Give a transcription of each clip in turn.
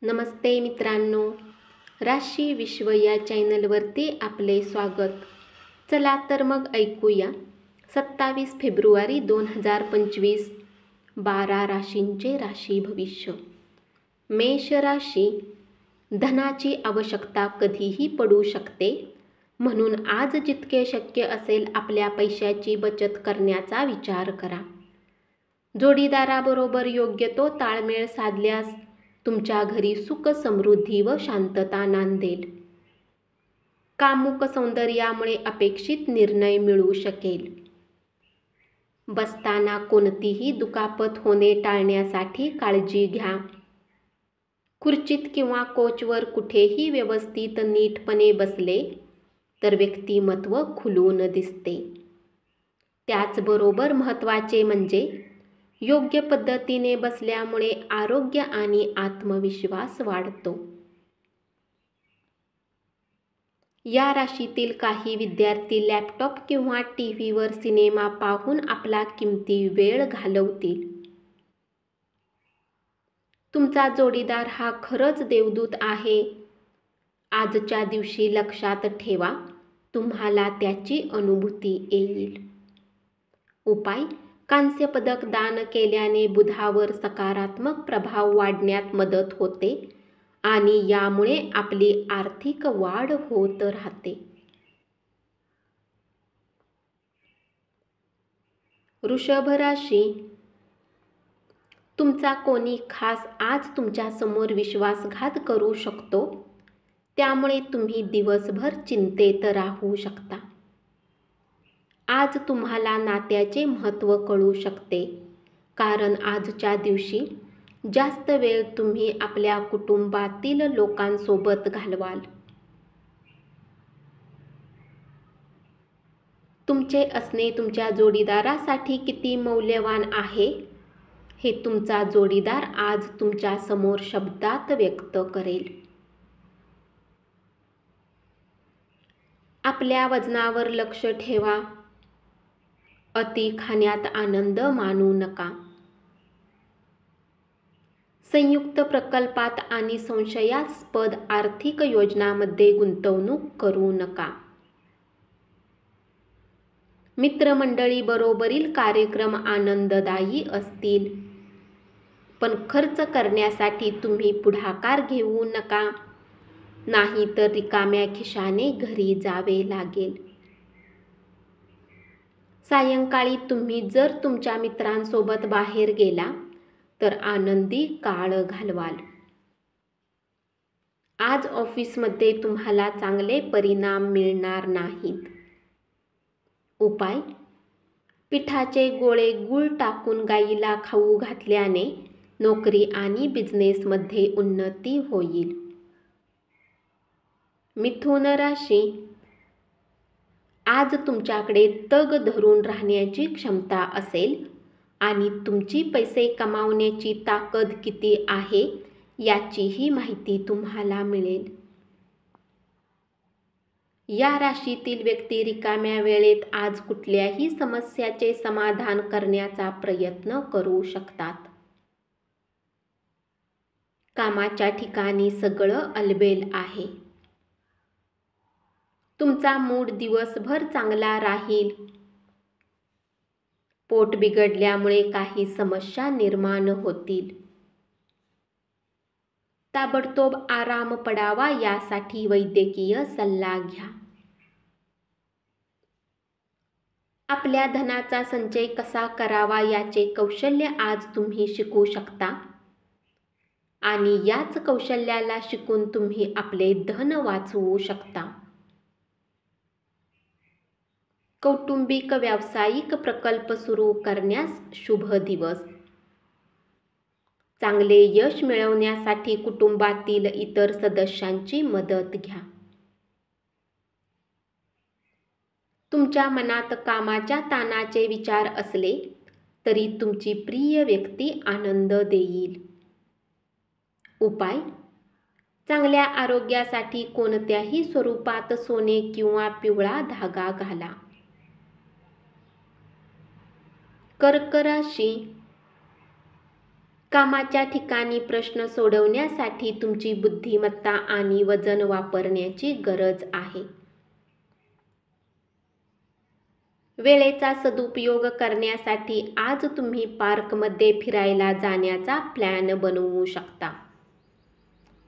नमस्ते मित्रांनो, राशी विश्व या चॅनलवरती आपले स्वागत. चला तर मग ऐकूया 27 फेब्रुवारी 2025 12 राशींचे राशी भविष्य. मेष राशी. धनाची आवश्यकता कधीही पडू शकते, म्हणून आज जितके शक्य असेल आपल्या पैशाची बचत करण्याचा विचार करा. जोडीदाराबरोबर योग्य तो ताळमेळ साधल्यास तुमच्या घरी सुख, समृद्धी व शांतता नांदेल. कामुक सौंदर्यामुळे अपेक्षित निर्णय मिळू शकेल. बसताना कोणतीही दुखापत होणे टाळण्यासाठी काळजी घ्या. खुर्चीत किंवा कोचवर कुठेही व्यवस्थित नीटपणे बसले तर व्यक्तिमत्व खुलून दिसते. त्याचबरोबर महत्त्वाचे म्हणजे योग्य पद्धतीने बसल्यामुळे आरोग्य आणि आत्मविश्वास वाढतो. या राशीतील काही विद्यार्थी लॅपटॉप किंवा टीव्हीवर सिनेमा पाहून आपला किमती वेळ घालवतील. तुमचा जोडीदार हा खरंच देवदूत आहे. आजच्या दिवशी लक्षात ठेवा, तुम्हाला त्याची अनुभूती येईल. उपाय: कांस्य पदक दान केल्याने बुधावर सकारात्मक प्रभाव वाढण्यात मदत होते आणि यामुळे आपली आर्थिक वाढ होत राहते. वृषभ राशी. तुमचा कोणी खास आज तुमच्या समोर विश्वासघात करू शकतो, त्यामुळे तुम्ही दिवसभर चिंतेत राहू शकता. आज तुम्हाला नात्याचे महत्त्व कळू शकते, कारण आजच्या दिवशी जास्त वेळ तुम्ही आपल्या कुटुंबातील लोकांसोबत घालवाल. तुमचे असणे तुमच्या जोडीदारासाठी किती मौल्यवान आहे हे तुमचा जोडीदार आज तुमच्या समोर शब्दात व्यक्त करेल. आपल्या वजनावर लक्ष ठेवा. अति खाण्यात आनंद मानू नका. संयुक्त प्रकल्पात आणि संशयास्पद आर्थिक योजनांमध्ये गुंतवणूक करू नका. मित्रमंडळीबरोबरील कार्यक्रम आनंददायी असतील, पण खर्च करण्यासाठी तुम्ही पुढाकार घेऊ नका, नाहीतर रिकाम्या खिशाने घरी जावे लागेल. सायंकाळी तुम्ही जर तुमच्या मित्रांसोबत बाहेर गेला तर आनंदी काळ घालवाल. आज ऑफिसमध्ये तुम्हाला चांगले परिणाम मिळणार नाहीत. उपाय: पिठाचे गोळे गूळ टाकून गायीला खाऊ घातल्याने नोकरी आणि बिझनेसमध्ये उन्नती होईल. मिथुन राशी. आज तुमच्याकडे तग धरून राहण्याची क्षमता असेल आणि तुमची पैसे कमावण्याची ताकद किती आहे याचीही माहिती तुम्हाला मिळेल. या राशीतील व्यक्ती रिकाम्या वेळेत आज कुठल्याही समस्याचे समाधान करण्याचा प्रयत्न करू शकतात. कामाच्या ठिकाणी सगळं अलबेल आहे. तुमचा मूड दिवसभर चांगला राहील. पोट बिघडल्यामुळे काही समस्या निर्माण होतील. ताबडतोब आराम पडावा यासाठी वैद्यकीय सल्ला घ्या. आपल्या धनाचा संचय कसा करावा याचे कौशल्य आज तुम्ही शिकू शकता आणि याच कौशल्याला शिकून तुम्ही आपले धन वाचवू शकता. कौटुंबिक व्यावसायिक प्रकल्प सुरू करण्यास शुभ दिवस. चांगले यश मिळवण्यासाठी कुटुंबातील इतर सदस्यांची मदत घ्या. तुमच्या मनात कामाच्या ताणाचे विचार असले तरी तुमची प्रिय व्यक्ती आनंद देईल. उपाय: चांगल्या आरोग्यासाठी कोणत्याही स्वरूपात सोने किंवा पिवळा धागा घाला. कर्क राशी. कामाच्या ठिकाणी प्रश्न सोडवण्यासाठी तुमची बुद्धिमत्ता आणि वजन वापरण्याची गरज आहे. वेळेचा सदुपयोग करण्यासाठी आज तुम्ही पार्कमध्ये फिरायला जाण्याचा प्लॅन बनवू शकता.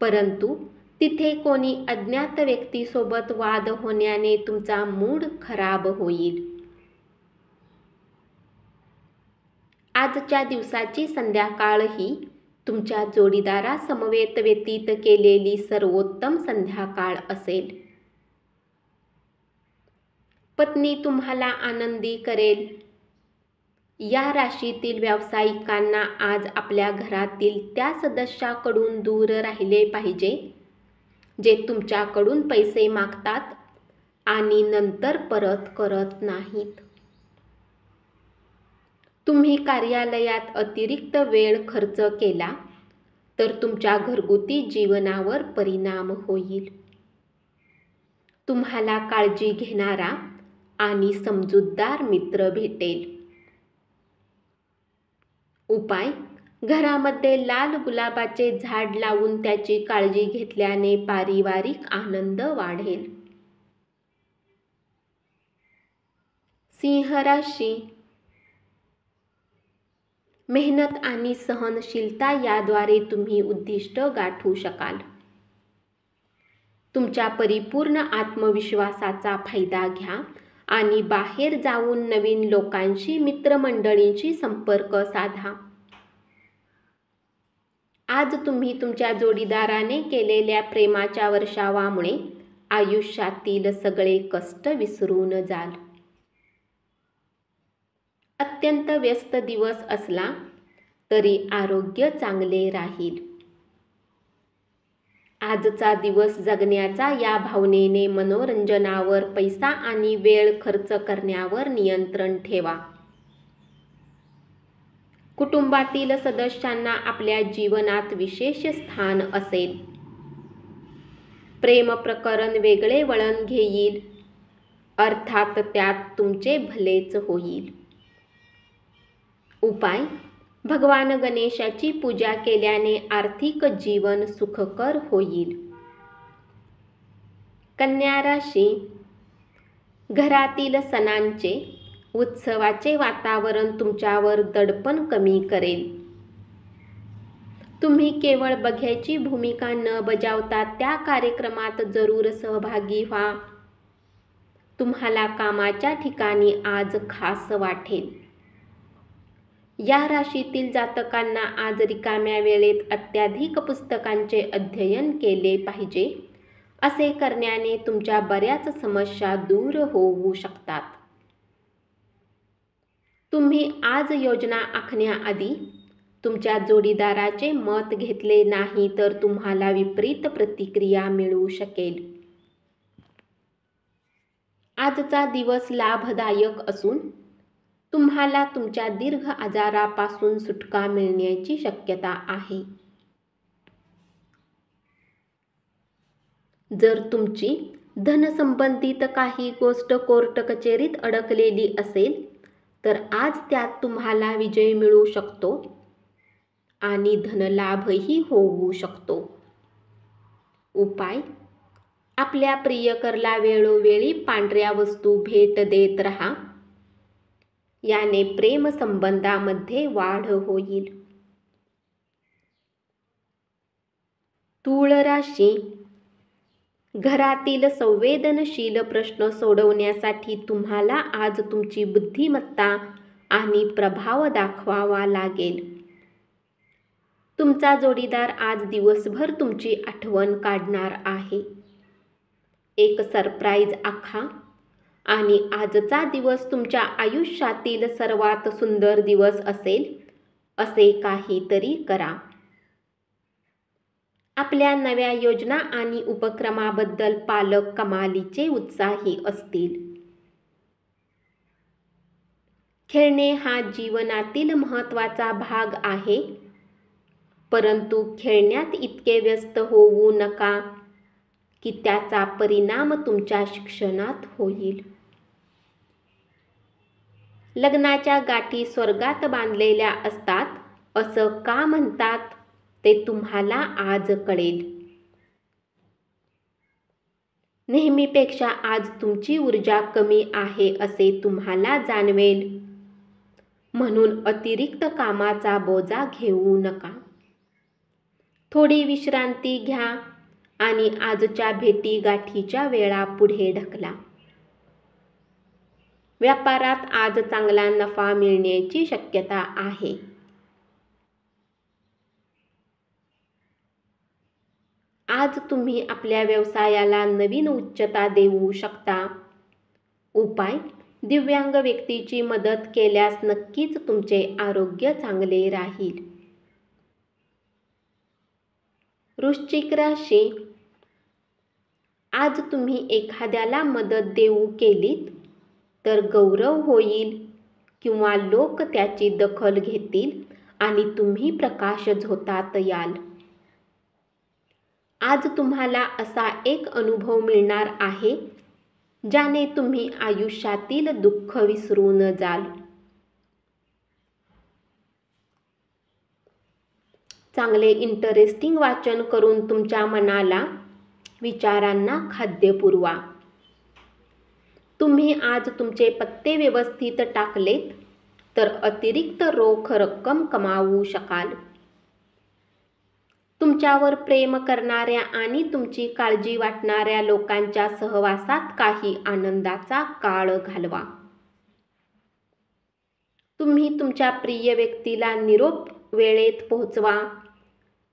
परंतु तिथे कोणी अज्ञात व्यक्तीसोबत वाद होण्याने तुमचा मूड खराब होईल. आजच्या दिवसाची संध्याकाळ ही तुमच्या जोडीदारासमवेत व्यतीत केलेली सर्वोत्तम संध्याकाळ असेल. पत्नी तुम्हाला आनंदी करेल. या राशीतील व्यावसायिकांना आज आपल्या घरातील त्या सदस्याकडून दूर राहिले पाहिजे जे तुमच्याकडून पैसे मागतात आणि नंतर परत करत नाहीत. तुम्ही कार्यालयात अतिरिक्त वेळ खर्च केला तर तुमच्या घरगुती जीवनावर परिणाम होईल. तुम्हाला काळजी घेणारा आणि समजूतदार मित्र भेटेल. उपाय: घरामध्ये लाल गुलाबाचे झाड लावून त्याची काळजी घेतल्याने पारिवारिक आनंद वाढेल. सिंह राशी. मेहनत आणि सहनशीलता याद्वारे तुम्ही उद्दिष्ट गाठू शकाल. तुमच्या परिपूर्ण आत्मविश्वासाचा फायदा घ्या आणि बाहेर जाऊन नवीन लोकांशी, मित्रमंडळींशी संपर्क साधा. आज तुम्ही तुमच्या जोडीदाराने केलेल्या प्रेमाच्या वर्षावामुळे आयुष्यातील सगळे कष्ट विसरून जाल. अत्यंत व्यस्त दिवस असला तरी आरोग्य चांगले राहील. आजचा दिवस जगण्याचा या भावनेने मनोरंजनावर, पैसा आणि वेळ खर्च करण्यावर नियंत्रण ठेवा. कुटुंबातील सदस्यांना आपल्या जीवनात विशेष स्थान असेल. प्रेम प्रकरण वेगळे वळण घेईल, अर्थात त्यात तुमचे भलेच होईल. उपाय: भगवान गणेशाची पूजा केल्याने आर्थिक जीवन सुखकर होईल. कन्या राशी. घरातील सणांचे, उत्सवाचे वातावरण तुमच्यावर दडपण कमी करेल. तुम्ही केवळ बघ्याची भूमिका न बजावता त्या कार्यक्रमात जरूर सहभागी व्हा. तुम्हाला कामाच्या ठिकाणी आज खास वाटेल. या राशीतील जातकांना आज रिकाम्या वेळेत अत्याधिक पुस्तकांचे अध्ययन केले पाहिजे. असे करण्याने तुमच्या बऱ्याच समस्या दूर होऊ शकतात. तुम्ही आज योजना आखण्याआधी तुमच्या जोडीदाराचे मत घेतले नाही तर तुम्हाला विपरीत प्रतिक्रिया मिळू शकेल. आजचा दिवस लाभदायक असून तुम्हाला तुमच्या दीर्घ आजारापासून सुटका मिळण्याची शक्यता आहे. जर तुमची धनसंबंधित काही गोष्ट कोर्ट कचेरीत अडकलेली असेल तर आज त्यात तुम्हाला विजय मिळू शकतो आणि धनलाभही होऊ शकतो. उपाय: आपल्या प्रियकरला वेळोवेळी पांढऱ्या वस्तू भेट देत राहा. याने प्रेमसंबंधामध्ये वाढ होईल. तूळ राशी. घरातील संवेदनशील प्रश्न सोडवण्यासाठी तुम्हाला आज तुमची बुद्धिमत्ता आणि प्रभाव दाखवावा लागेल. तुमचा जोडीदार आज दिवसभर तुमची आठवण काढणार आहे. एक सरप्राईज आखा आणि आजचा दिवस तुमच्या आयुष्यातील सर्वात सुंदर दिवस असेल असे काहीतरी करा. आपल्या नव्या योजना आणि उपक्रमाबद्दल पालक कमालीचे उत्साही असतील. खेळणे हा जीवनातील महत्त्वाचा भाग आहे, परंतु खेळण्यात इतके व्यस्त होऊ नका की त्याचा परिणाम तुमच्या शिक्षणात होईल. लग्नाच्या गाठी स्वर्गात बांधलेल्या असतात असं का म्हणतात ते तुम्हाला आज कळेल. नेहमीपेक्षा आज तुमची ऊर्जा कमी आहे असे तुम्हाला जाणवेल. म्हणून अतिरिक्त कामाचा बोजा घेऊ नका. थोडी विश्रांती घ्या आणि आजच्या भेटीगाठीच्या वेळा पुढे ढकला. व्यापारात आज चांगला नफा मिळण्याची शक्यता आहे. आज तुम्ही आपल्या व्यवसायाला नवीन उच्चता देऊ शकता. उपाय: दिव्यांग व्यक्तीची मदत केल्यास नक्कीच तुमचे आरोग्य चांगले राहील. वृश्चिक राशी: आज तुम्ही एखाद्याला मदत देऊ केलीत तर गौरव होईल किंवा लोक त्याची दखल घेतील आणि तुम्ही प्रकाश झोतात याल. आज तुम्हाला असा एक अनुभव मिळणार आहे ज्याने तुम्ही आयुष्यातील दुःख विसरून जाल. चांगले इंटरेस्टिंग वाचन करून तुमच्या मनाला, विचारांना खाद्य पुरवा. तुम्ही आज तुमचे पत्ते व्यवस्थित टाकलेत तर अतिरिक्त रोख रक्कम कमावू शकाल. तुमच्यावर प्रेम करणाऱ्या आणि तुमची काळजी वाटणाऱ्या लोकांच्या सहवासात काही आनंदाचा काळ घालवा. तुम्ही तुमच्या प्रिय व्यक्तीला निरोप वेळेत पोहोचवा,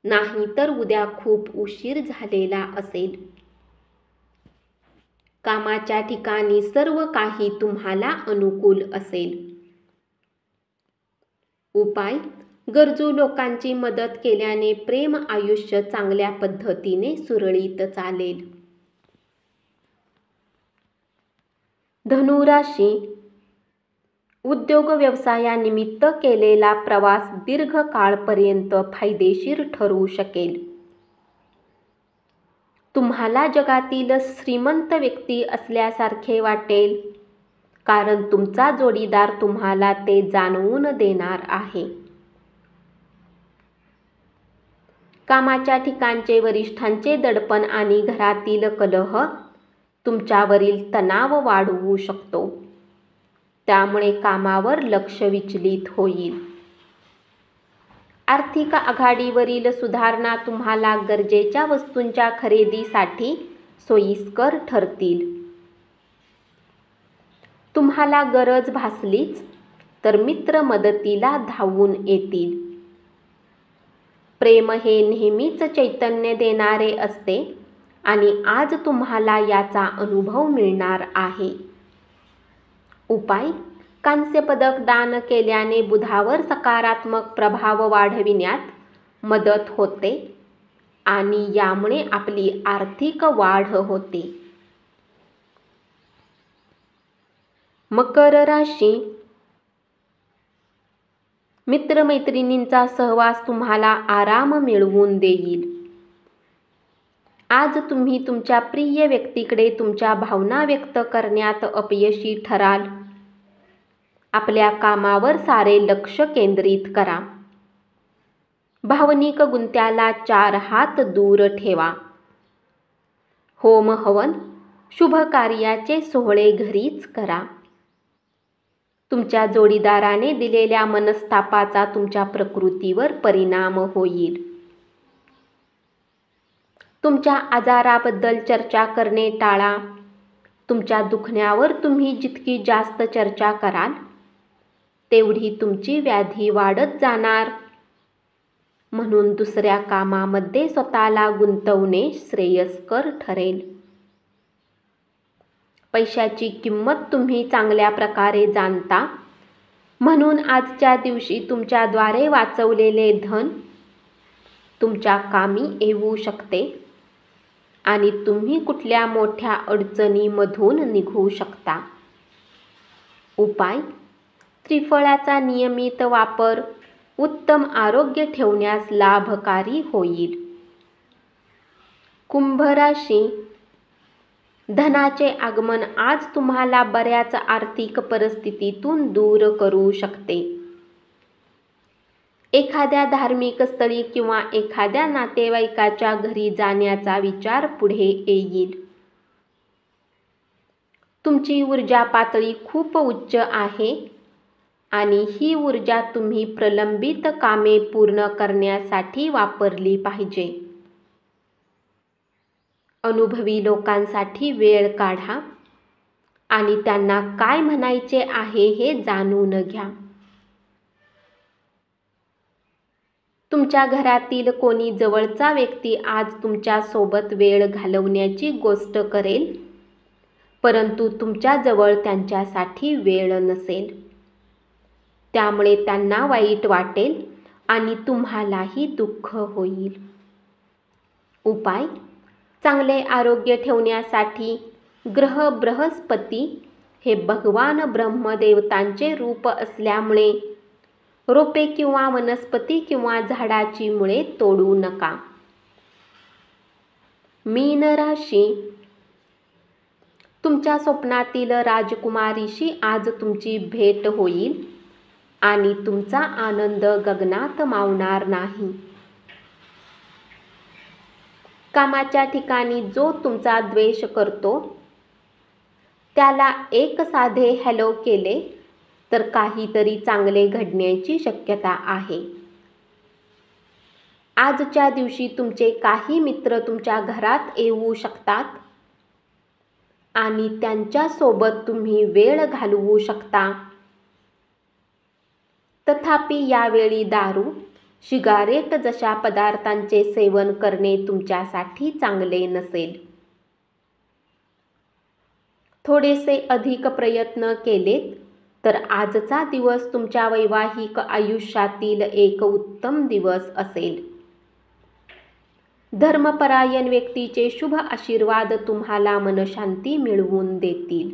नाहीतर उद्या खूप उशीर झालेला असेल. कामाच्या ठिकाणी सर्व काही तुम्हाला अनुकूल असेल. उपाय: गरजू लोकांची मदत केल्याने प्रेम आयुष्य चांगल्या पद्धतीने सुरळीत चालेल. धनु राशी: उद्योग व्यवसायानिमित्त केलेला प्रवास दीर्घकाळपर्यंत फायदेशीर ठरू शकेल. तुम्हाला जगातील श्रीमंत व्यक्ती असल्यासारखे वाटेल, कारण तुमचा जोडीदार तुम्हाला ते जाणवून देणार आहे. कामाच्या ठिकाणचे वरिष्ठांचे दडपण आणि घरातील कलह तुमच्यावरील तणाव वाढवू शकतो. त्यामुळे कामावर लक्ष विचलित होईल. आर्थिक आघाडीवरील सुधारणा तुम्हाला गरजेच्या वस्तूंच्या खरेदीसाठी सोयीस्कर ठरतील. तुम्हाला गरज भासलीच तर मित्र मदतीला धावून येतील. प्रेम हे नेहमीच चैतन्य देणारे असते आणि आज तुम्हाला याचा अनुभव मिळणार आहे. उपाय: कांस्य पदक दान केल्याने बुधावर सकारात्मक प्रभाव वाढविण्यात मदत होते आणि यामुळे आपली आर्थिक वाढ होते. मकर राशी: मित्रमैत्रिणींचा सहवास तुम्हाला आराम मिळवून देईल. आज तुम्ही तुमच्या प्रिय व्यक्तीकडे तुमच्या भावना व्यक्त करण्यात अपयशी ठराल. आपल्या कामावर सारे लक्ष केंद्रित करा. भावनिक गुंत्याला 4 हात दूर ठेवा. होम हवन, शुभ कार्याचे सोहळे घरीच करा. तुमच्या जोडीदाराने दिलेल्या मनस्तापाचा तुमच्या प्रकृतीवर परिणाम होईल. तुमच्या आजाराबद्दल चर्चा करणे टाळा. तुमच्या दुखण्यावर तुम्ही जितकी जास्त चर्चा कराल तेवढी तुमची व्याधी वाढत जाणार. म्हणून दुसऱ्या कामामध्ये स्वतःला गुंतवणे श्रेयस्कर ठरेल. पैशाची किंमत तुम्ही चांगल्या प्रकारे जाणता, म्हणून आजच्या दिवशी तुमच्याद्वारे वाचवलेले धन तुमच्या कामी येऊ शकते आणि तुम्ही कुठल्या मोठ्या अडचणीमधून निघू शकता. उपाय: त्रिफळाचा नियमित वापर उत्तम आरोग्य ठेवण्यास लाभकारी होईल. कुंभ राशी: धनाचे आगमन आज तुम्हाला बऱ्याच आर्थिक परिस्थितीतून दूर करू शकते. एखाद्या धार्मिक स्थळी किंवा एखाद्या नातेवाईकाच्या घरी जाण्याचा विचार पुढे येईल. तुमची ऊर्जा पातळी खूप उच्च आहे आणि ही ऊर्जा तुम्ही प्रलंबित कामे पूर्ण करण्यासाठी वापरली पाहिजे. अनुभवी लोकांसाठी वेळ काढा आणि त्यांना काय म्हणायचे आहे हे जाणून घ्या. तुमच्या घरातील कोणी जवळचा व्यक्ती आज तुमच्या सोबत वेळ घालवण्याची गोष्ट करेल, परंतु तुमच्याजवळ त्यांच्यासाठी वेळ नसेल. त्यामुळे त्यांना वाईट वाटेल आणि तुम्हालाही दुःख होईल. उपाय: चांगले आरोग्य ठेवण्यासाठी ग्रह बृहस्पती हे भगवान ब्रह्मदेवतांचे रूप असल्यामुळे रोपे किंवा वनस्पती किंवा झाडाची मुळे तोडू नका. मीन राशी: तुमच्या स्वप्नातील राजकुमारीशी आज तुमची भेट होईल आणि तुमचा आनंद गगनात मावणार नाही. कामाच्या ठिकाणी जो तुमचा द्वेष करतो त्याला एक साधे हॅलो केले तर काहीतरी चांगले घडण्याची शक्यता आहे. आजच्या दिवशी तुमचे काही मित्र तुमच्या घरात येऊ शकतात आणि त्यांच्यासोबत तुम्ही वेळ घालवू शकता. तथापि यावेळी दारू, सिगारेट जशा पदार्थांचे सेवन करणे तुमच्यासाठी चांगले नसेल. थोडेसे अधिक प्रयत्न केलेत तर आजचा दिवस तुमच्या वैवाहिक आयुष्यातील एक उत्तम दिवस असेल. धर्मपरायण व्यक्तीचे शुभ आशीर्वाद तुम्हाला मनशांती मिळवून देतील.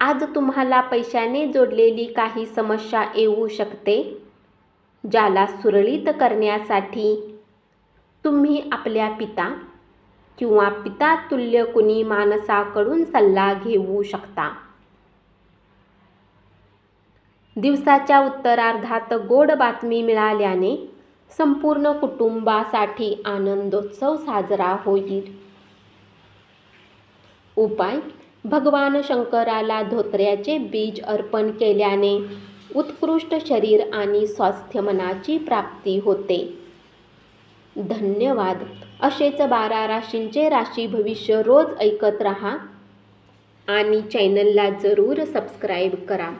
आज तुम्हाला पैशाने जोडलेली काही समस्या येऊ शकते, ज्याला सुरळीत करण्यासाठी तुम्ही आपल्या पिता किंवा पितातुल्य कुणी माणसाकडून सल्ला घेऊ शकता. दिवसाच्या उत्तरार्धात गोड बातमी मिळाल्याने संपूर्ण कुटुंबासाठी आनंदोत्सव साजरा होईल. उपाय: भगवान शंकराला धोत्र्याचे बीज अर्पण केल्याने उत्कृष्ट शरीर आणि स्वास्थ्य मनाची प्राप्ती होते. धन्यवाद. असेच 12 राशींचे राशी भविष्य रोज ऐकत रहा आणि चॅनलला जरूर सबस्क्राईब करा.